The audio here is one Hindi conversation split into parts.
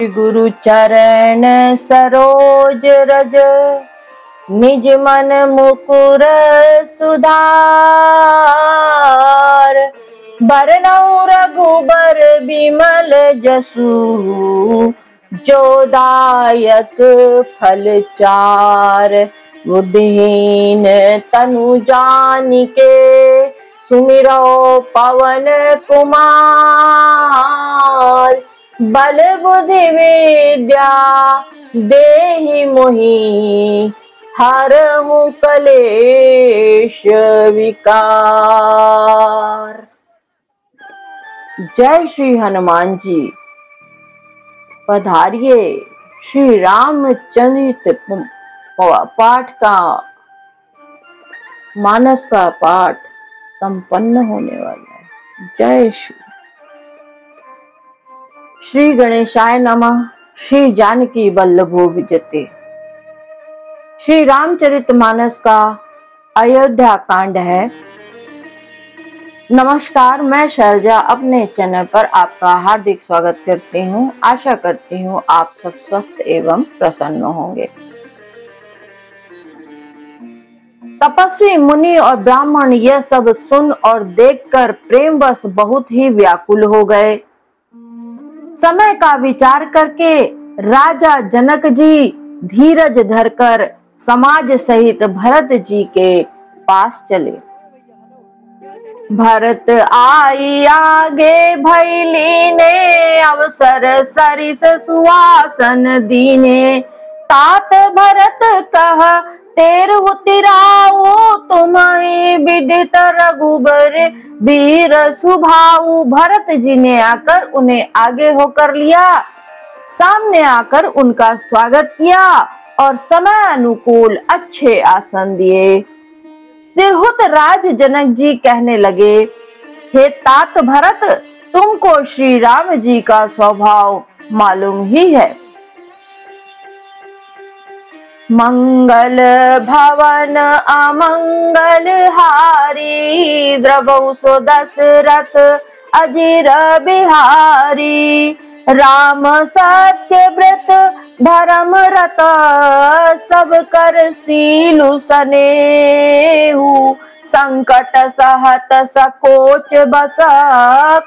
गुरु चरण सरोज रज, निज मन मुकुर सुधार। बरनउँ रघुबर बिमल जसु, जो दायक फल चार। बुद्धिहीन तनु जानिके, सुमिरो पवन कुमार। बल बुद्धि विद्या देहि मोहि, हरहु कलेश विकार। जय श्री हनुमान जी। पधारिए, श्री रामचरित पाठ का मानस का पाठ संपन्न होने वाला है। जय श्री गणेशाय नमः। श्री जानकी वल्लभो विजयते। श्री रामचरितमानस का अयोध्या कांड है। नमस्कार, मैं शैलजा अपने चैनल पर आपका हार्दिक स्वागत करती हूँ। आशा करती हूँ आप सब स्वस्थ एवं प्रसन्न होंगे। तपस्वी मुनि और ब्राह्मण यह सब सुन और देखकर प्रेमवश बहुत ही व्याकुल हो गए। समय का विचार करके राजा जनक जी धीरज धरकर समाज सहित भरत जी के पास चले। भरत आई आगे भैली ने, अवसर सरिस सुवासन दीने। तात भरत कह तेरहु तिराऊ, तुम्हें विदित रघुबर वीर सुभाऊ। भरत जी ने आकर उन्हें आगे होकर लिया, सामने आकर उनका स्वागत किया और समय अनुकूल अच्छे आसन दिए। तिरहुत राज जनक जी कहने लगे, हे तात भरत, तुमको श्री राम जी का स्वभाव मालूम ही है। मंगल भवन अमंगल हारी, द्रवहु सो दशरथ अजिर बिहारी। राम सत्य व्रत धर्म रत, सब कर सीलु सनेहु। संकट सहत सकोच बस,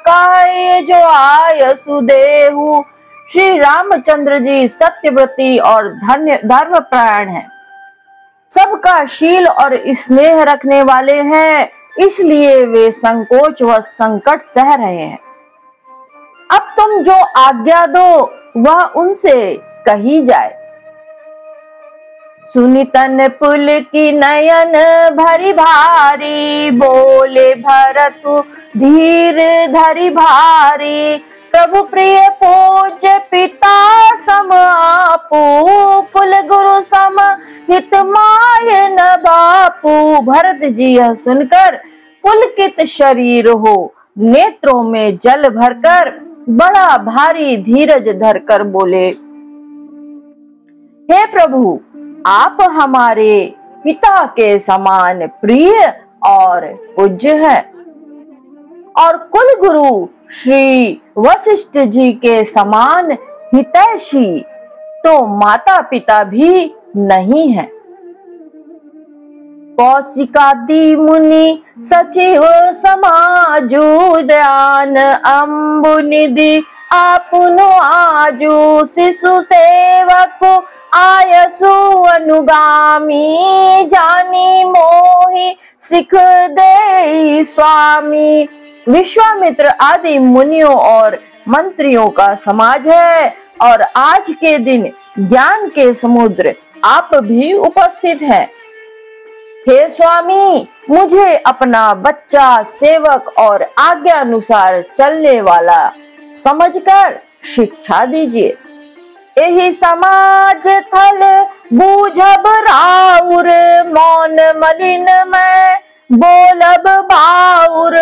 काय जो आय सुदेहु। श्री रामचंद्र जी सत्यव्रती और धर्मपरायण हैं। सबका शील और स्नेह रखने वाले हैं, इसलिए वे संकोच व संकट सह रहे हैं। अब तुम जो आज्ञा दो वह उनसे कही जाए। सुनितन पुल की नयन भरी भारी, बोले भरतु धीर धरि भारी। प्रभु प्रिय पूज्य पिता सम आपू, कुल गुरु सम हित माय न बापू। भरत जी यह सुनकर पुलकित शरीर हो, नेत्रों में जल भरकर बड़ा भारी धीरज धरकर बोले, हे प्रभु, आप हमारे पिता के समान प्रिय और पूज्य हैं और कुल गुरु श्री वशिष्ठ जी के समान हितैषी तो माता पिता भी नहीं है। कौशिकादि मुनि सचिव समाजु, ध्यान अम्बु निधि आपुनु आजू। शिशु सेवक आयसु अनुगामी, जानी मोहि सिख दे स्वामी। विश्वामित्र आदि मुनियों और मंत्रियों का समाज है और आज के दिन ज्ञान के समुद्र आप भी उपस्थित हैं। हे स्वामी, मुझे अपना बच्चा सेवक और आज्ञा अनुसार चलने वाला समझकर शिक्षा दीजिए। एहि समाज थल बूझब राउर, मौन मलिन मैं बोलब बाउर।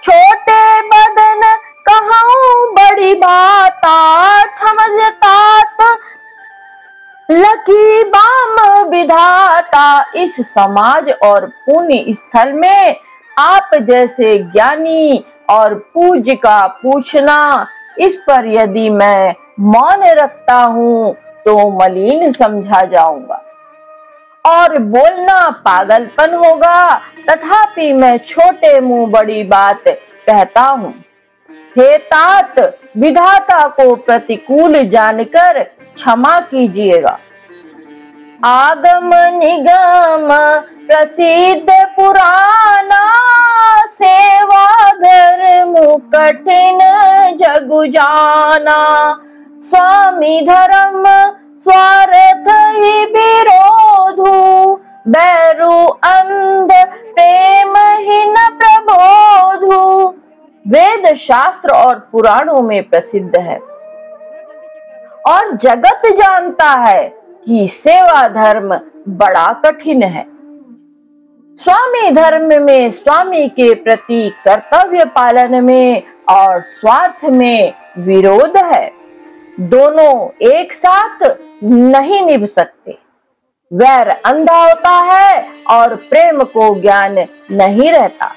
छोटे बदन कहूँ बड़ी बाता, समझतात लकी बाम विधाता। इस समाज और पुण्य स्थल में आप जैसे ज्ञानी और पूज्य का पूछना, इस पर यदि मैं मौन रखता हूँ तो मलिन समझा जाऊंगा और बोलना पागलपन होगा, तथापि मैं छोटे मुंह बड़ी बात कहता हूँ। हे तात, विधाता को प्रतिकूल जानकर क्षमा कीजिएगा। आगम निगम प्रसिद्ध पुराना, सेवा धर्म कठिन जगु जाना। स्वामी धर्म स्वार्थ ही विरोधु, बैरु अंध प्रेम ही न प्रबोधु। वेद शास्त्र और पुराणों में प्रसिद्ध है और जगत जानता है कि सेवा धर्म बड़ा कठिन है। स्वामी धर्म में स्वामी के प्रति कर्तव्य पालन में और स्वार्थ में विरोध है। दोनों एक साथ नहीं निभ सकते। वैर अंधा होता है और प्रेम को ज्ञान नहीं रहता।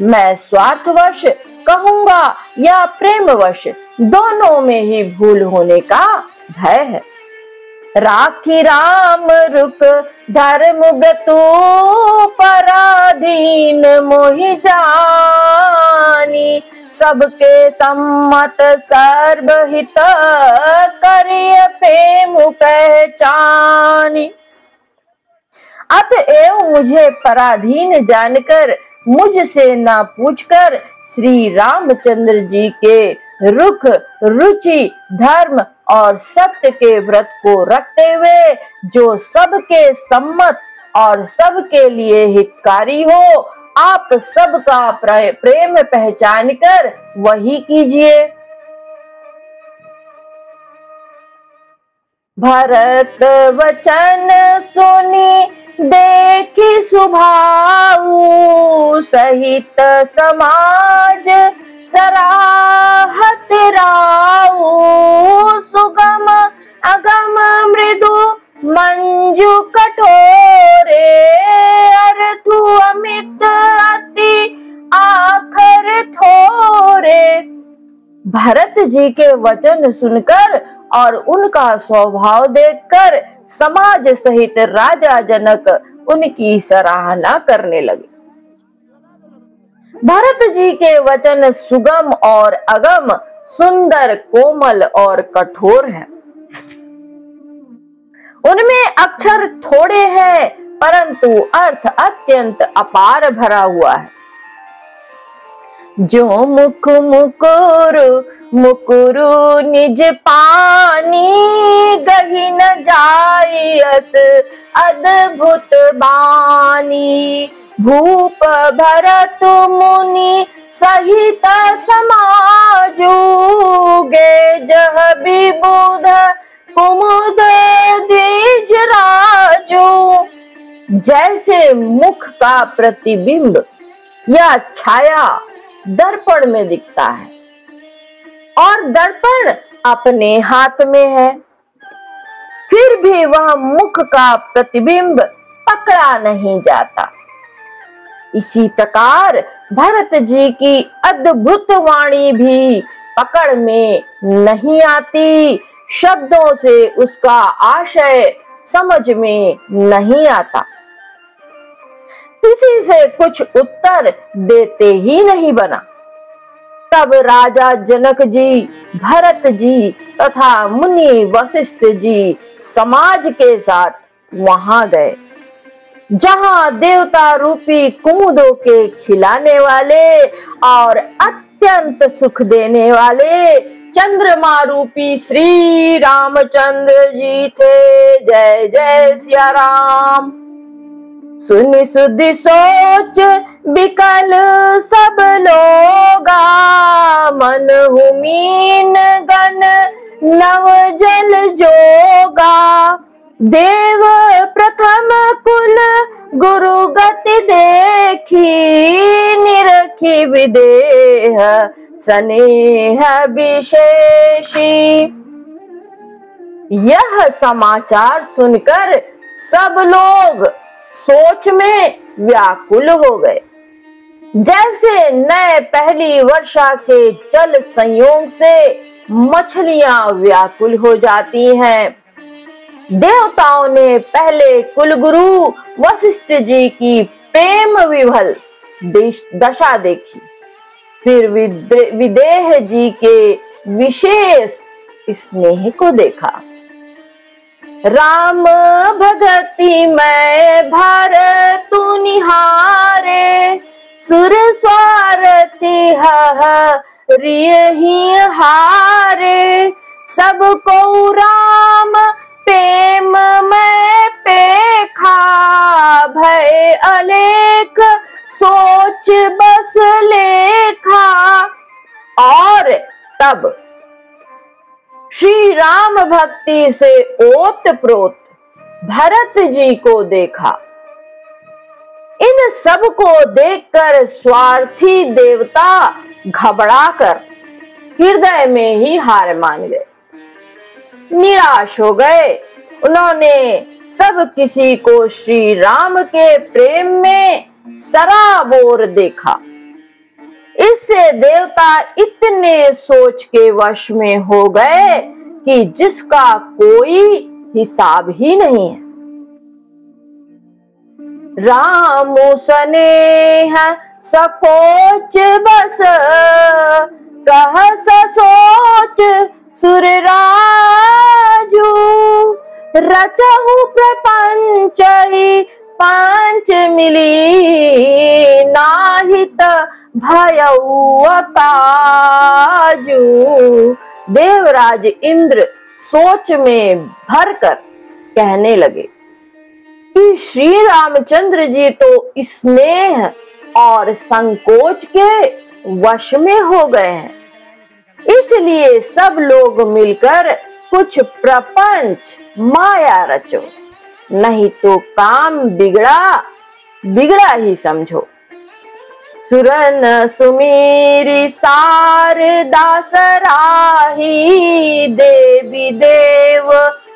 मैं स्वार्थवश कहूंगा या प्रेमवश, दोनों में ही भूल होने का भय है। राखी राम रुक धर्म व्रतु, पराधीन मोहि जानी। सबके सम्मत सर्वहित, करिय प्रेम पहचानी। अतएव मुझे पराधीन जानकर, मुझसे ना पूछकर श्री रामचंद्र जी के रुख, रुचि, धर्म और सत्य के व्रत को रखते हुए जो सबके सम्मत और सबके लिए हितकारी हो, आप सबका प्रेम पहचान कर वही कीजिए। भरत वचन सुनी देखी सुभाऊ, सहित समाज सराहत राऊ। सुगम अगम मृदु मंजू कठोरे, अर्थु अमित अति आखर थोरे। भरत जी के वचन सुनकर और उनका स्वभाव देखकर समाज सहित राजा जनक उनकी सराहना करने लगे। भरत जी के वचन सुगम और अगम, सुंदर, कोमल और कठोर हैं। उनमें अक्षर थोड़े हैं परंतु अर्थ अत्यंत अपार भरा हुआ है। जो मुख मुकुरु मुकुरु निज पानी, गही न जायस अद्भुत बानी। भूप भरत मुनि सहित समाजू, गे जह विबुध कुमुद द्विज राजू। जैसे मुख का प्रतिबिंब या छाया दर्पण में दिखता है और दर्पण अपने हाथ में है, फिर भी वह मुख का प्रतिबिंब पकड़ा नहीं जाता। इसी प्रकार भरत जी की अद्भुत वाणी भी पकड़ में नहीं आती, शब्दों से उसका आशय समझ में नहीं आता। किसी से कुछ उत्तर देते ही नहीं बना। तब राजा जनक जी, भरत जी तथा मुनि वशिष्ठ जी समाज के साथ वहां गए, जहां देवता रूपी कुमुदों के खिलाने वाले और अत्यंत सुख देने वाले चंद्रमा रूपी श्री रामचंद्र जी थे। जय जय सिया राम। सुनि सुधि सोच विकल सब लोगा, मन हुमीन गण नव जल जोगा। देव प्रथम कुल गुरु गति देखी, निरखी विदेह स्नेह विशेषी। यह समाचार सुनकर सब लोग सोच में व्याकुल हो गए। जैसे नए पहली वर्षा के जल संयोग से मछलियां व्याकुल हो जाती हैं। देवताओं ने पहले कुलगुरु वशिष्ठ जी की प्रेम विभल दशा देखी, फिर विदेह जी के विशेष स्नेह को देखा। राम भगति में भरतु निहारे, सुर स्वारथी हरिहि हारे। सबको राम प्रेम में पेखा, भय अलेख सोच बस लेखा। और तब श्री राम भक्ति से ओतप्रोत भरत जी को देखा। इन सब को देखकर स्वार्थी देवता घबराकर हृदय में ही हार मान गए, निराश हो गए। उन्होंने सब किसी को श्री राम के प्रेम में सराबोर देखा। इससे देवता इतने सोच के वश में हो गए कि जिसका कोई हिसाब ही नहीं है। राम स्नेह सकोच बस, कह सोच सुर राजू। रचहु प्रपंच ही पांच मिली, नाहित भयउ काजू। देवराज इंद्र सोच में भरकर कहने लगे कि श्री रामचंद्र जी तो स्नेह और संकोच के वश में हो गए हैं, इसलिए सब लोग मिलकर कुछ प्रपंच माया रचो, नहीं तो काम बिगड़ा ही समझो। सुरन सुमीरी शारदा सराही, देवी देव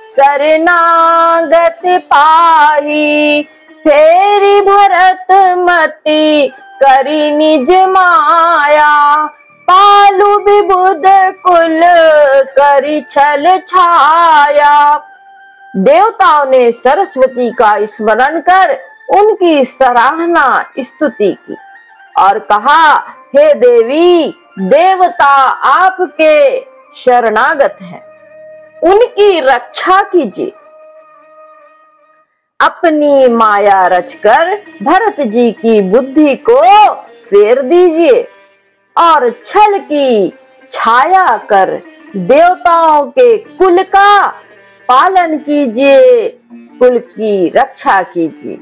शरणागत पाही। फेरी भरत मति करी निज माया, पालु विबुध कुल करी छल छाया। देवताओं ने सरस्वती का स्मरण कर उनकी सराहना स्तुति की और कहा, हे देवी, देवता आपके शरणागत हैं, उनकी रक्षा कीजिए। अपनी माया रचकर भरत जी की बुद्धि को फेर दीजिए और छल की छाया कर देवताओं के कुल का पालन कीजिए, कुल की रक्षा कीजिए।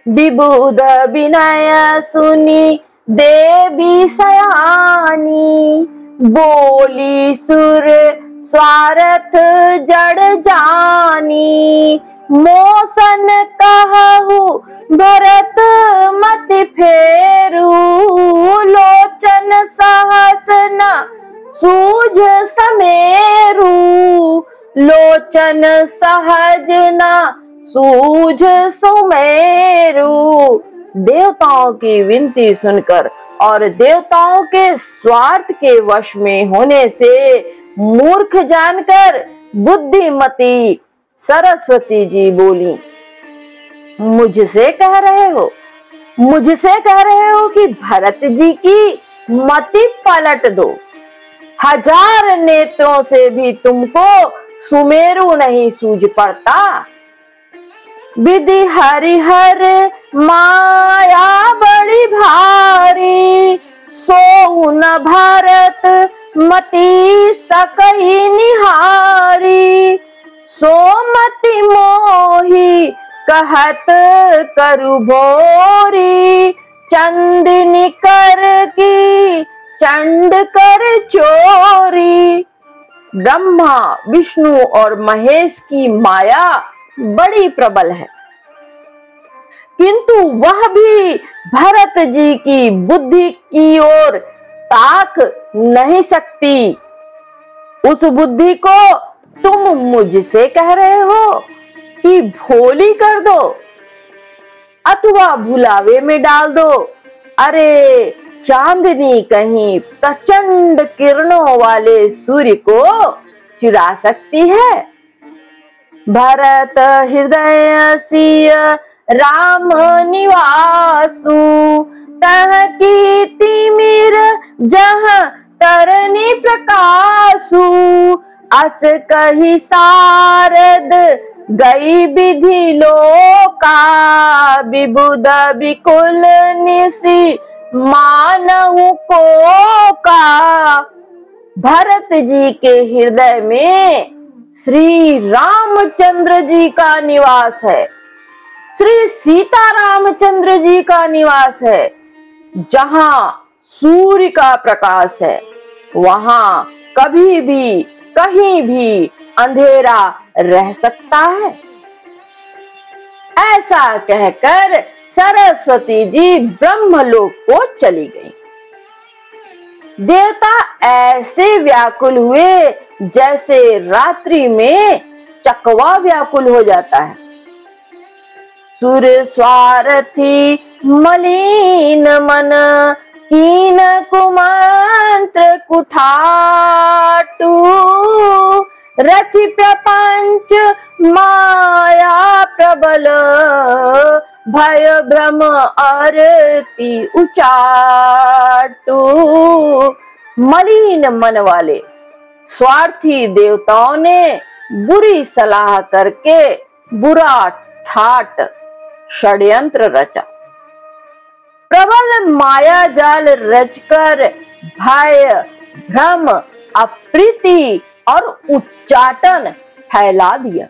विबुध विनय सुनी देवी सयानी, बोली सुर स्वार्थ जड़ जानी। मोसन कहु भरत मति फेरू, लोचन सहस न सूझ समेरू। लोचन सहज न सूझ सुमेरू। देवताओं की विनती सुनकर और देवताओं के स्वार्थ के वश में होने से मूर्ख जानकर बुद्धिमती सरस्वती जी बोली, मुझसे कह रहे हो कि भरत जी की मति पलट दो। हजार नेत्रों से भी तुमको सुमेरु नहीं सूझ पड़ता। विधि हरिहर माया बड़ी भारी, सो न भारत मति सकई निहारी। सो मति मोही कहत करु भोरी, चंदनी कर की चंड कर चोरी। ब्रह्मा विष्णु और महेश की माया बड़ी प्रबल है, किंतु वह भी भरत जी की बुद्धि की ओर ताक नहीं सकती। उस बुद्धि को तुम मुझसे कह रहे हो कि भोली कर दो अथवा भुलावे में डाल दो। अरे चांदनी कहीं प्रचंड किरणों वाले सूर्य को चुरा सकती है? भरत हृदय सिय राम निवासु, तह की तिमिर जह तरनी प्रकाशु, अस कही सारद गई विधि लोका, विबुध विकुल निसी मानहु को का। भरत जी के हृदय में श्री रामचंद्र जी का निवास है, श्री सीता रामचंद्र जी का निवास है। जहां सूर्य का प्रकाश है वहां कभी भी कहीं भी अंधेरा रह सकता है। ऐसा कहकर सरस्वती जी ब्रह्मलोक को चली गई। देवता ऐसे व्याकुल हुए जैसे रात्रि में चकवा व्याकुल हो जाता है। सुर स्वार्थी मलिन मन, कीन कुमंत्र कुठाटू, रचि प्रपंच माया प्रबल, भय भ्रम आरती उचाटू। मलिन मन वाले स्वार्थी देवताओं ने बुरी सलाह करके बुरा ठाट षड्यंत्र रचा, प्रबल माया जाल रचकर भय भ्रम अप्रीति और उच्चाटन फैला दिया।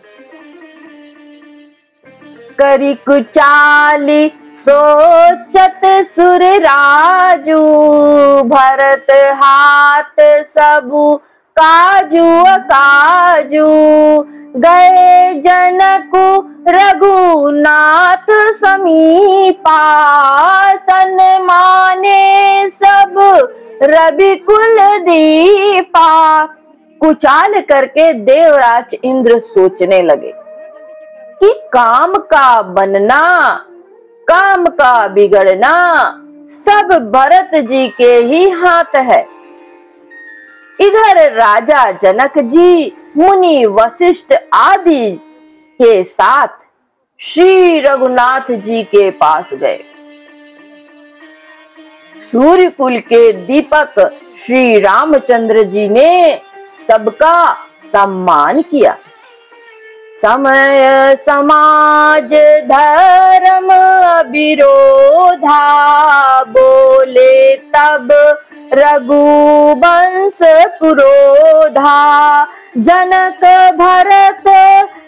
करी कुचाली सोचत सुर राजू, भरत हाथ सबु काजू काजू, गए जनकु रघुनाथ समीपा, सन्माने सब रवि कुल दीपा। कुचाल करके देवराज इंद्र सोचने लगे कि काम का बनना, काम का बिगड़ना सब भरत जी के ही हाथ है। इधर राजा जनक जी मुनि वशिष्ठ आदि के साथ श्री रघुनाथ जी के पास गए। सूर्य कुल के दीपक श्री रामचंद्र जी ने सबका सम्मान किया। समय समाज धर्म विरोधा, बोले तब रघुवंश पुरोधा। जनक भरत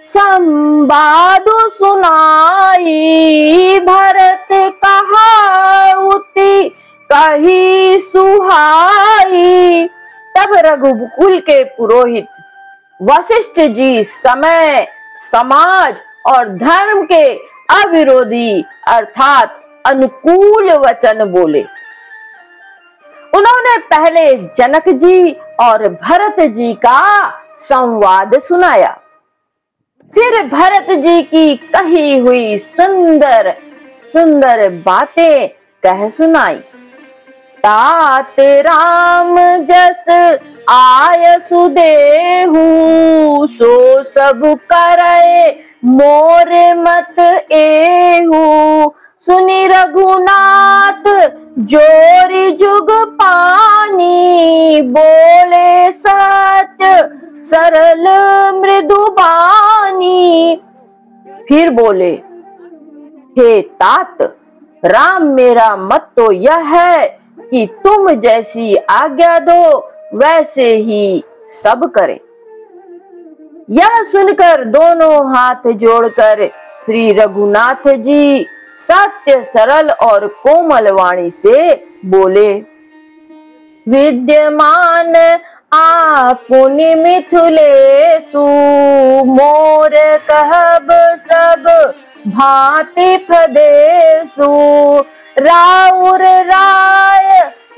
संवाद सुनाई, भरत कहाउति कही सुहाई। तब रघुकुल के पुरोहित वशिष्ठ जी समय, समाज और धर्म के अविरोधी अर्थात अनुकूल वचन बोले। उन्होंने पहले जनक जी और भरत जी का संवाद सुनाया, फिर भरत जी की कही हुई सुंदर सुंदर बातें कह सुनाई। तात राम जस आय सुदेहु, सो सब करे मोर मत एहू। सुनि रघुनाथ जोरी जुग पानी, बोले सत्य सरल मृदु बानी। फिर बोले, हे तात, राम मेरा मत तो यह है कि तुम जैसी आज्ञा दो वैसे ही सब करें। यह सुनकर दोनों हाथ जोड़कर श्री रघुनाथ जी सत्य सरल और कोमल वाणी से बोले, विद्यमान आपुनि मिथिलेषु, मोर कहब सब भांति फदेशु। राउर राय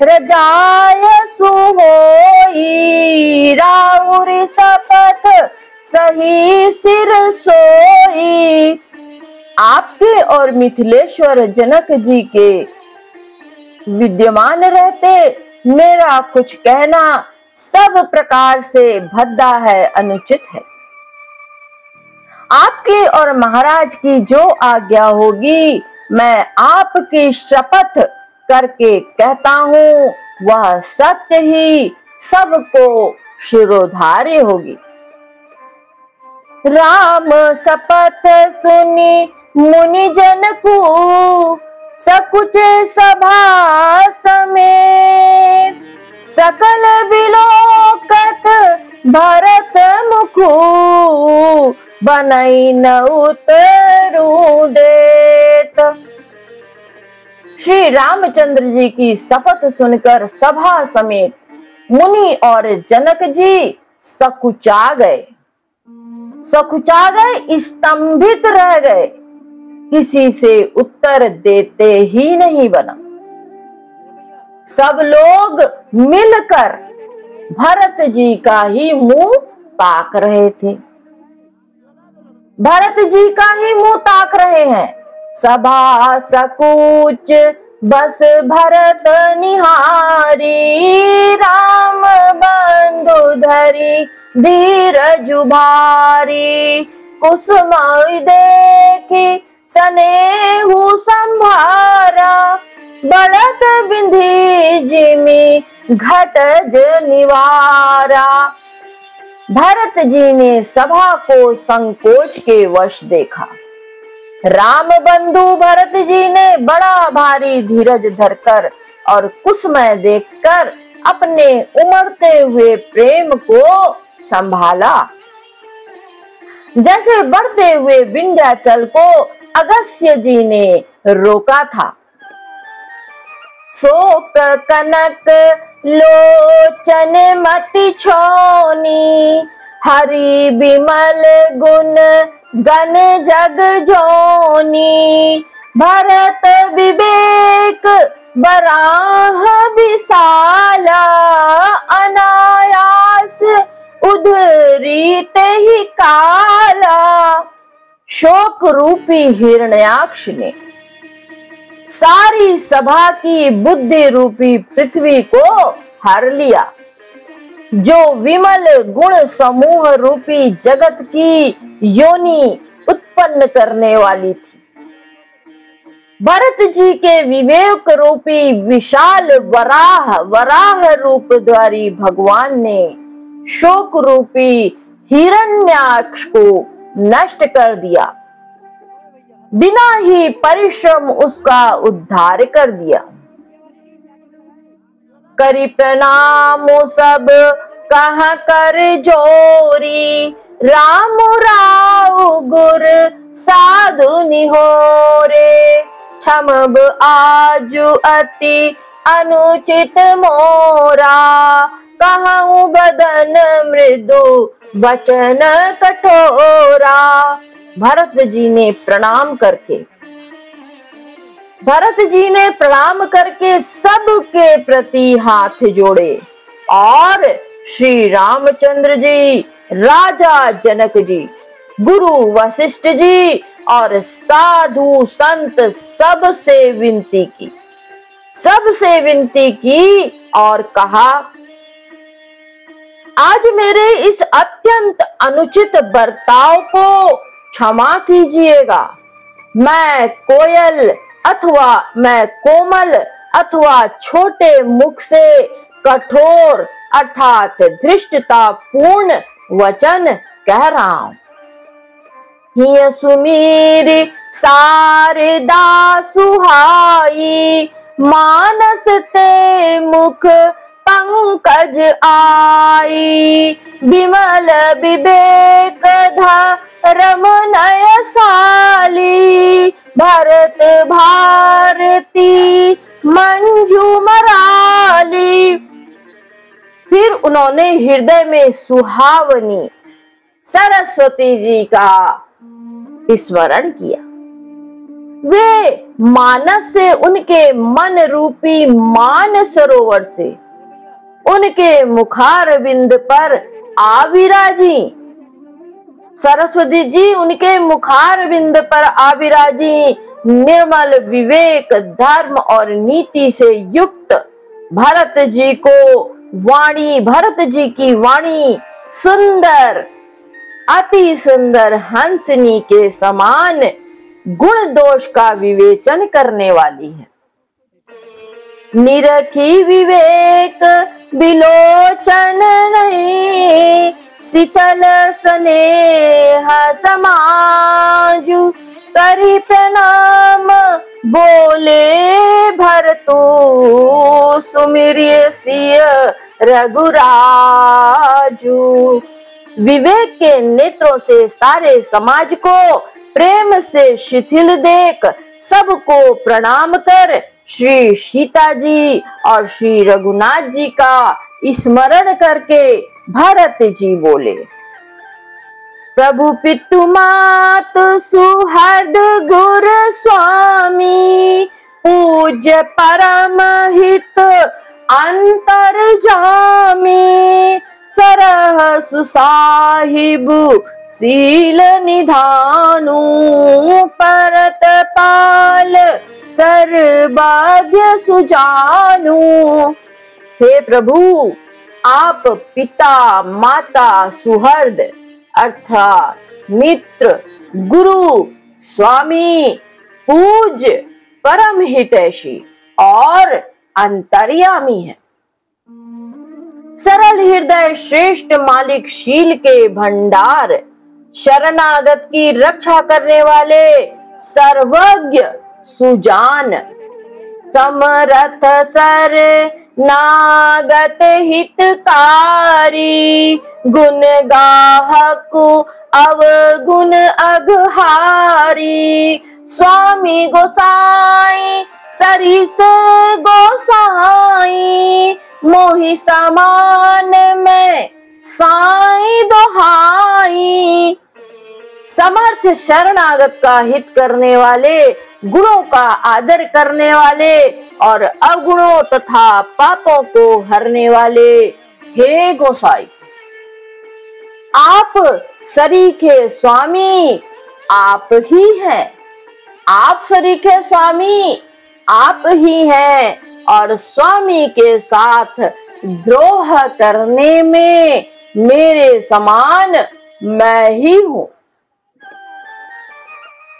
रजाय सुहोई, राउर शपथ सही सिर सोई। आपके और मिथिलेश्वर जनक जी के विद्यमान रहते मेरा कुछ कहना सब प्रकार से भद्दा है, अनुचित है। आपकी और महाराज की जो आज्ञा होगी मैं आपकी शपथ करके कहता हूँ वह सत्य ही सबको शिरोधार्य होगी। राम शपथ सुनी मुनि जन को सकुच सभा समेत सकल बिलोकत भरत मुखु बनई न उतरू देत। श्री रामचंद्र जी की शपथ सुनकर सभा समेत मुनि और जनक जी सकुचा गए, स्तंभित रह गए, किसी से उत्तर देते ही नहीं बना। सब लोग मिलकर भरत जी का ही मुंह ताक रहे थे, भरत जी का ही मुंह ताक रहे हैं। सभा सकुच बस भरत निहारी, राम बंधु धरी धीरज भारी, कुसुम देखी सनेहु संभारा, बढ़त बिंधी जिमी घटज निवारा। भरत जी ने सभा को संकोच के वश देखा। राम बंधु भरत जी ने बड़ा भारी धीरज धरकर और कुसुमय देखकर अपने उमड़ते हुए प्रेम को संभाला। जैसे बढ़ते हुए विंध्याचल को अगस्त्य जी ने रोका था। शोक कनक लोचन मति छोनी, हरि विमल गुण गण जग जोनी, भरत विवेक बराह विशाला, अनायास उधरीते ही काला। शोक रूपी हिरण्याक्ष ने सारी सभा की बुद्धि रूपी पृथ्वी को हर लिया, जो विमल गुण समूह रूपी जगत की योनि उत्पन्न करने वाली थी। भरत जी के विवेक रूपी विशाल वराह रूपधारी भगवान ने शोक रूपी हिरण्याक्ष को नष्ट कर दिया, बिना ही परिश्रम उसका उद्धार कर दिया। करी प्रणाम सब कहा कर जोरी, राम राव गुर साधु निहोरे, क्षमब आजु अति अनुचित मोरा, कहूँ बदन मृदु वचन कठोरा। भरत जी ने प्रणाम करके सबके प्रति हाथ जोड़े और श्री रामचंद्र जी, राजा जनक जी, गुरु वशिष्ठ जी और साधु संत सबसे विनती की और कहा, आज मेरे इस अत्यंत अनुचित बर्ताव को क्षमा कीजिएगा। मैं कोयल अथवा मैं कोमल अथवा छोटे मुख से कठोर अर्थात धृष्टता पूर्ण वचन कह रहा हूं। हिय सुमीरी शारदा सुहाई, मानस ते मुख पंकज आई, विमल विवेक धर्म नयसाली, भरत भारती मंजू मराली। फिर उन्होंने हृदय में सुहावनी सरस्वती जी का स्मरण किया। वे मानस से उनके मन रूपी मान सरोवर से उनके मुखारविंद पर आ विराजी। सरस्वती जी उनके मुखार बिंद पर आविराजी, निर्मल विवेक, धर्म और नीति से युक्त भरत जी की वाणी सुंदर, अति सुंदर हंसनी के समान गुण दोष का विवेचन करने वाली है। निरखी विवेक बिलोचन नहीं, शीतल स्नेह समाजु, करी प्रणाम बोले भरतु, सुमिरिय सिय रघुराजु। विवेक के नेत्रों से सारे समाज को प्रेम से शिथिल देख सबको प्रणाम कर श्री सीता जी और श्री रघुनाथ जी का स्मरण करके भरत जी बोले, प्रभु पितु मात सुहृद गुर स्वामी, पूज्य परम हित अंतर जामी, सरह सुसाहिबु शील निधानु, परत पाल सर्वज्ञ सुजानु। हे प्रभु, आप पिता माता सुहृद अर्थात मित्र, गुरु, स्वामी, पूज्य, परम हितैषी और अंतर्यामी है। सरल हृदय, श्रेष्ठ मालिक, शील के भंडार, शरणागत की रक्षा करने वाले, सर्वज्ञ, सुजान, समरथ सर नागत हितकारी, गुण गाहक अवगुण अघहारी, स्वामी गोसाई सरिस गोसाई, मोहि समान में साई दोहाई। समर्थ शरणागत का हित करने वाले, गुणों का आदर करने वाले और अवगुणों तथा पापों को हरने वाले, हे गोसाई, आप सरीखे स्वामी आप ही हैं। आप सरीखे स्वामी आप ही हैं और स्वामी के साथ द्रोह करने में मेरे समान मैं ही हूँ।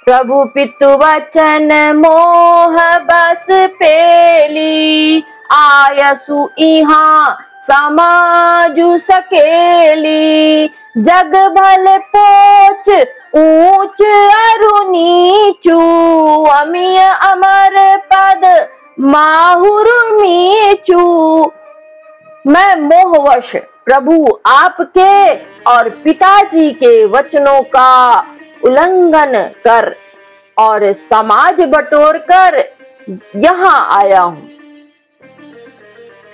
प्रभु पितु वचन मोह बस पेली, आयसु इहाँ समाजु सकेली, जग भल पोच ऊंच अरु नीचू, अमिय अमर पद माहुर मीचू। मैं मोहवश प्रभु आपके और पिताजी के वचनों का उल्लंघन कर और समाज बटोर कर यहाँ आया हूँ।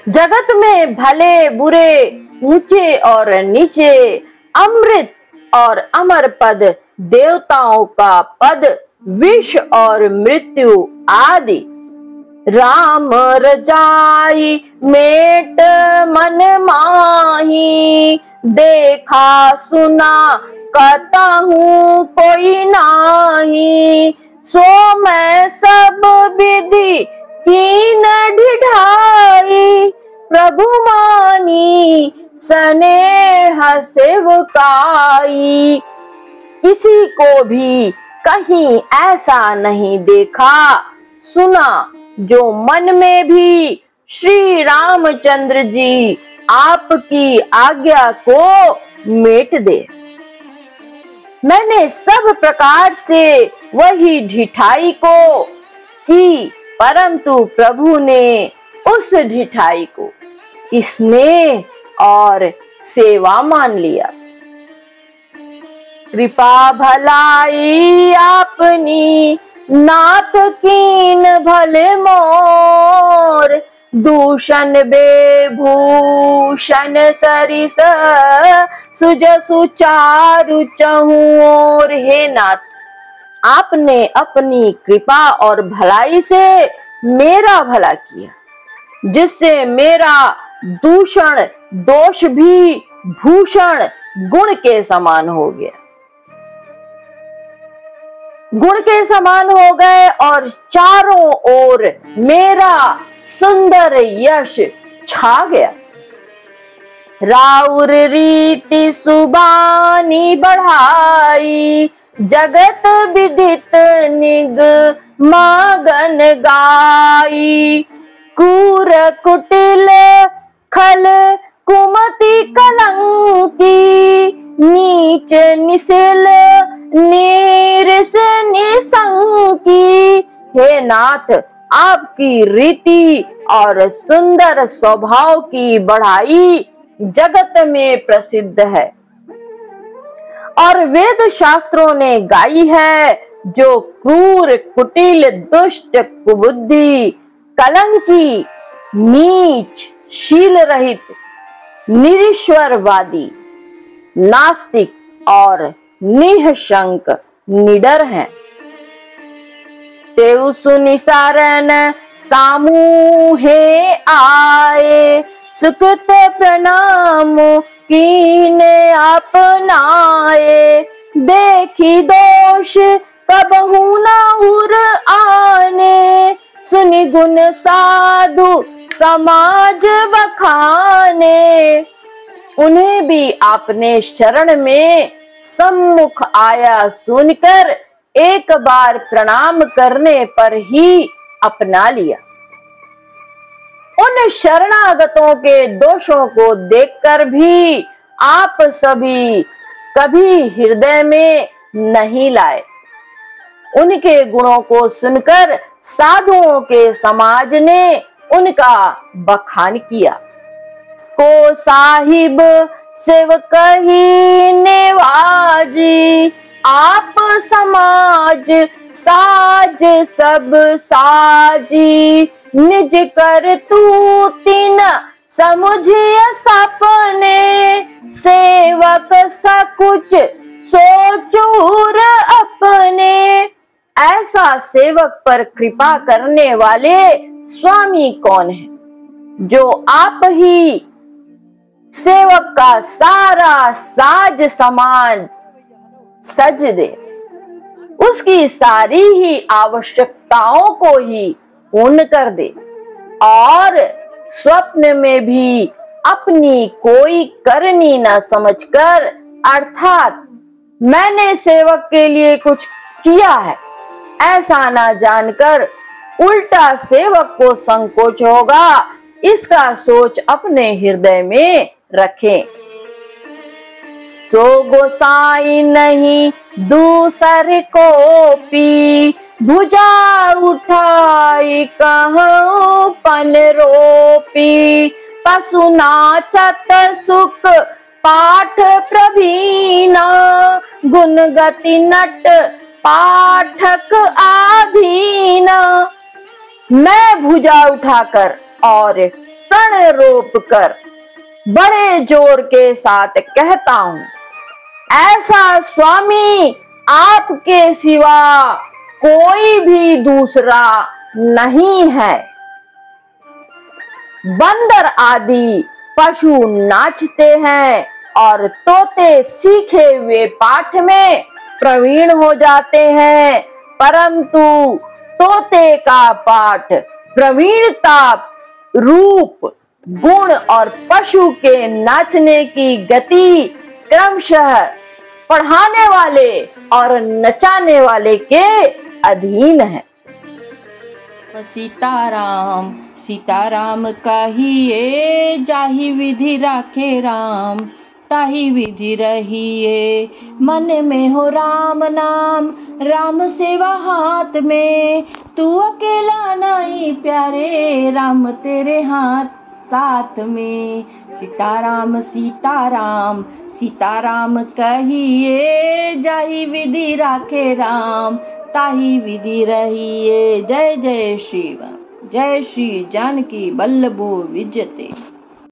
जगत में भले बुरे, ऊंचे और नीचे, अमृत और अमर पद, देवताओं का पद, विष और मृत्यु आदि, राम रजाई मेट मन माही, देखा सुना कहूँ कोई नाही, सो मैं सब विधि कीन ढिढाई, प्रभु मानी स्नेह सेवकाई। किसी को भी कहीं ऐसा नहीं देखा सुना जो मन में भी श्री रामचंद्र जी आपकी आज्ञा को मेट दे। मैंने सब प्रकार से वही ढिठाई को की, परंतु प्रभु ने उस ढिठाई को स्नेह और सेवा मान लिया। कृपा भलाई आपनी नाथ कीन भले मोर, दूषण बेभूषण सरिस सुजसु चारु चहुओर। हे नाथ, आपने अपनी कृपा और भलाई से मेरा भला किया, जिससे मेरा दूषण दोष भी भूषण गुण के समान हो गया। गुण के समान हो गए और चारों ओर मेरा सुंदर यश छा गया। राउर रीति सुबानी बढ़ाई, जगत विदित निगमागन गाई। कूर कुटिल खल कुमति कलंकी, नीच निसिल नीरस निसंकी। हे नाथ, आपकी रीति और सुंदर स्वभाव की बढ़ाई जगत में प्रसिद्ध है और वेद शास्त्रों ने गाई है। जो क्रूर कुटिल दुष्ट कुबुद्धि कलंकी नीच शील रहित निरीश्वरवादी नास्तिक और निःशंक निडर हैं, तेउ सुनि सारन सामूहे आए। सुकृत प्रणाम कीने अपनाए, देखी दोष कबहू न उर आने। सुनि गुण साधु समाज बखाने। उन्हें भी आपने शरण में सम्मुख आया सुनकर एक बार प्रणाम करने पर ही अपना लिया। उन शरणागतों के दोषों को देखकर भी आप सभी कभी हृदय में नहीं लाए। उनके गुणों को सुनकर साधुओं के समाज ने उनका बखान किया। को साहिब सेवक ही नेवाजी, आप समाज साज सब साजी। निज कर तू तीन समुझिय सपने, सेवक सकुच सोचूर अपने। ऐसा सेवक पर कृपा करने वाले स्वामी कौन है, जो आप ही सेवक का सारा साज सामान सज दे, उसकी सारी ही आवश्यकताओं को ही पूर्ण कर दे और स्वप्न में भी अपनी कोई करनी न समझकर, अर्थात मैंने सेवक के लिए कुछ किया है ऐसा ना जानकर उल्टा सेवक को संकोच होगा, इसका सोच अपने हृदय में रखें। सो गोसाई नहीं दूसर को पी, भुजा उठाई कहूं पन रोपी। पशु नाचत सुख पाठ प्रवीणा, गुण गति नट पाठक आधीना। मैं भुजा उठाकर और प्रण रोप कर बड़े जोर के साथ कहता हूं, ऐसा स्वामी आपके सिवा कोई भी दूसरा नहीं है। बंदर आदि पशु नाचते हैं और तोते सीखे हुए पाठ में प्रवीण हो जाते हैं, परंतु तोते का पाठ प्रवीणता रूप गुण और पशु के नाचने की गति क्रमशः पढ़ाने वाले और नचाने वाले के अधीन है। सीताराम सीताराम कहिए, जाहि विधि राखे राम ताहि विधि रहिए। मन में हो राम नाम, राम सेवा हाथ में। तू अकेला नहीं प्यारे, राम तेरे हाथ साथ में। सीताराम सीताराम सीताराम कहिए, जाहि विधि राखे राम ताहि विधि रहिए। जय जय श्री जानकी वल्लभो विजयते।